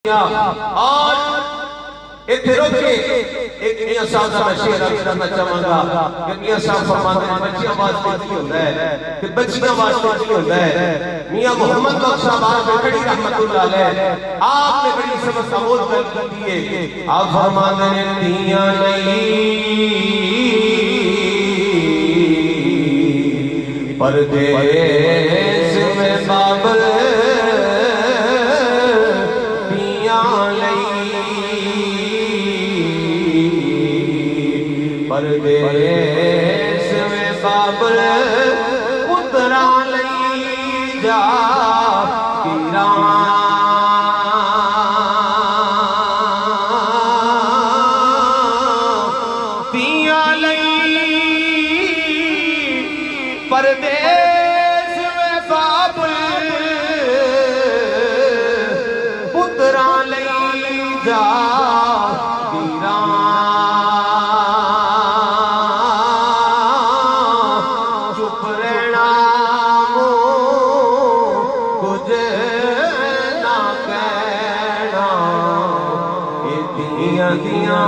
और इत्थे रोके एक मियां साहब दा शेर अर्ज करना चाहांगा कि मियां साहब फरमाते हैं बच्चियां वास्ते की होंदा है कि बच्चियां वास्ते की होंदा है। मियां मोहम्मद बख्श साहब बेखड़ी रहमतुल्लाह अलैह आपने बड़ी सबक आमोज कर दी है। आप फरमाते हैं दियां नहीं परदेस में बाबल परदेस में बाबल पुत्रा लई जा किरा पिया लई परदेस में बाबल पुत्रा लई जा किरा दिया